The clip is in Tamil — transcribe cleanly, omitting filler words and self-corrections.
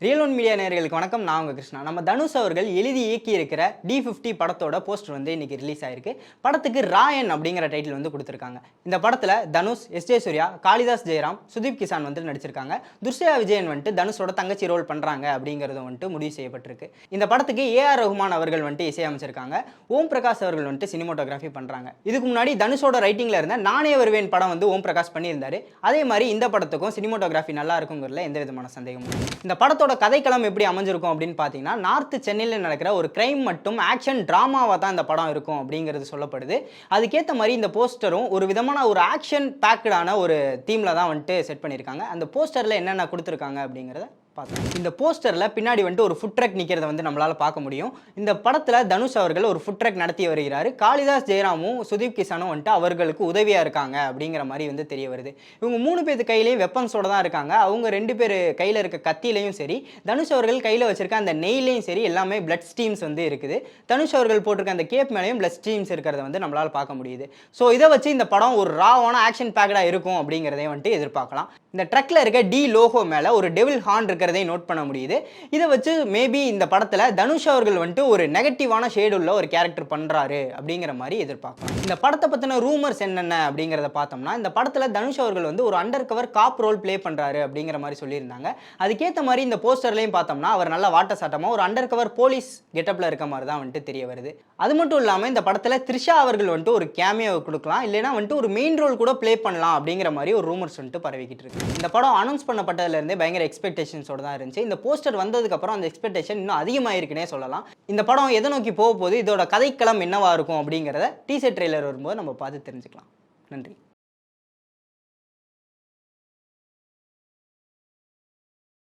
ரியல் ஒன் மீடியா நேயர்களுக்கு வணக்கம். நான் உங்கள் கிருஷ்ணா. நம்ம தனுஷ் அவர்கள் எழுதி இயக்கி இருக்கிற D50 படத்தோட போஸ்டர் வந்து இன்னைக்கு ரிலீஸ் ஆயிருக்கு. படத்துக்கு ராயன் அப்படிங்கிற டைட்டில் வந்து கொடுத்துருக்காங்க. இந்த படத்தில் தனுஷ், S.J. சூர்யா, காளிதாஸ் ஜெயராம், சுதீப் கிசான் வந்து நடிச்சிருக்காங்க. துர்சயா விஜயன் வந்துட்டு தனுஷோட தங்கச்சி ரோல் பண்ணுறாங்க அப்படிங்கிறது வந்துட்டு முடிவு செய்யப்பட்டிருக்கு. இந்த படத்துக்கு A.R. ரஹ்மான் அவர்கள் வந்துட்டு இசையமைச்சிருக்காங்க. ஓம் பிரகாஷ் அவர்கள் வந்துட்டு சினிமோட்டோகிராஃபி பண்ணுறாங்க. இதுக்கு முன்னாடி தனுஷோட ரைட்டிங்கில் இருந்த நானே வருவேன் படம் வந்து ஓம் பிரகாஷ் பண்ணியிருந்தாரு. அதே மாதிரி இந்த படத்துக்கும் சினிமோட்டோகிராஃபி நல்லா இருக்குங்கிறதுல எந்த விதமான சந்தேகமும். இந்த படத்தோட கதைக்களம் எப்படி அமைஞ்சிருக்கும் அப்படின்னு பார்த்தீங்கன்னா, நார்த் சென்னையில் நடக்கிற ஒரு கிரைம் மற்றும் ஆக்ஷன் டிராமாவாக தான் இந்த படம் இருக்கும் அப்படிங்கிறது சொல்லப்படுது. அதுக்கேற்ற மாதிரி இந்த போஸ்டரும் ஒரு விதமான ஒரு ஆக்ஷன் பேக்கடான ஒரு தீமில் தான் வந்துட்டு செட் பண்ணியிருக்காங்க. அந்த போஸ்டரில் என்னென்ன கொடுத்துருக்காங்க அப்படிங்கிறத பார்த்தோம். இந்த போஸ்டரில் பின்னாடி வந்துட்டு ஒரு ஃபுட் ட்ரக் நிற்கிறத வந்து நம்மளால் பார்க்க முடியும். இந்த படத்தில் தனுஷ் அவர்கள் ஒரு ஃபுட் ட்ரக் நடத்தி வருகிறார். காளிதாஸ் ஜெயராமும் சுதீப் கிசானும் வந்துட்டு அவர்களுக்கு உதவியாக இருக்காங்க அப்படிங்கிற மாதிரி வந்து தெரிய வருது. இவங்க 3 பேர் கையிலையும் வெப்பன்ஸோட தான் இருக்காங்க. அவங்க 2 பேர் கையில் இருக்க கத்தியிலையும் சரி, தனுஷ் அவர்கள் கையில் வச்சிருக்க அந்த நெய்லையும் சரி, எல்லாமே பிளட் ஸ்டீம்ஸ் வந்து இருக்குது. தனுஷ் அவர்கள் போட்டிருக்க அந்த கேப் மேலேயும் பிளட் ஸ்டீம்ஸ் இருக்கிறத வந்து நம்மளால் பார்க்க முடியுது. ஸோ இதை வச்சு இந்த படம் ஒரு ராவான ஆக்ஷன் பேக்கடாக இருக்கும் அப்படிங்கிறதையும் வந்துட்டு எதிர்பார்க்கலாம். இந்த ட்ரக்கில் இருக்க டி லோகோ மேலே ஒரு டெவில் ஹார்ன் இருக்கிறதை நோட் பண்ண முடியுது. இதை வச்சு மேபி இந்த படத்தில் தனுஷ் அவர்கள் வந்துட்டு ஒரு நெகட்டிவான ஷேடு உள்ள ஒரு கேரக்டர் பண்ணுறாரு அப்படிங்கிற மாதிரி எதிர்பார்க்கலாம். இந்த படத்தை பற்றின ரூமர்ஸ் என்னென்ன அப்படிங்கிறத பார்த்தோம்னா, இந்த படத்தில் தனுஷ் அவர்கள் வந்து ஒரு under cover cop role play பண்ணுறாரு அப்படிங்கிற மாதிரி சொல்லியிருந்தாங்க. அதுக்கேற்ற மாதிரி இந்த போஸ்டர்லையும் பார்த்தோம்னா அவர் நல்ல வாட்ட சாட்டமாக ஒரு அண்டர் கவர் போலீஸ் கெட்டப்பில் இருக்க மாதிரி தான் வந்துட்டு தெரிய வருது. அது மட்டும் இல்லாமல் இந்த படத்தில் த்ரிஷா அவர்கள் வந்துட்டு ஒரு கேமியோ கொடுக்கலாம், இல்லைனா வந்துட்டு ஒரு மெயின் ரோல் கூட ப்ளே பண்ணலாம் அப்படிங்கிற மாதிரி ஒரு ரூமர்ஸ் வந்துட்டு பரவிக்கிட்டு இருக்கு. இந்த படம் அனௌன்ஸ் பண்ணப்பட்டதுலேருந்தே பயங்கர எக்ஸ்பெக்டேஷன்ஸோட தான் இருந்துச்சு. இந்த போஸ்டர் வந்ததுக்கப்புறம் அந்த எக்ஸ்பெக்டேஷன் இன்னும் அதிகமாயிருக்குன்னே சொல்லலாம். இந்த படம் எதை நோக்கி போக போகுது, இதோட கதைக்களம் என்னவா இருக்கும் அப்படிங்கிறத டீசர் ட்ரெய்லர் வரும்போது நம்ம பார்த்து தெரிஞ்சுக்கலாம். நன்றி.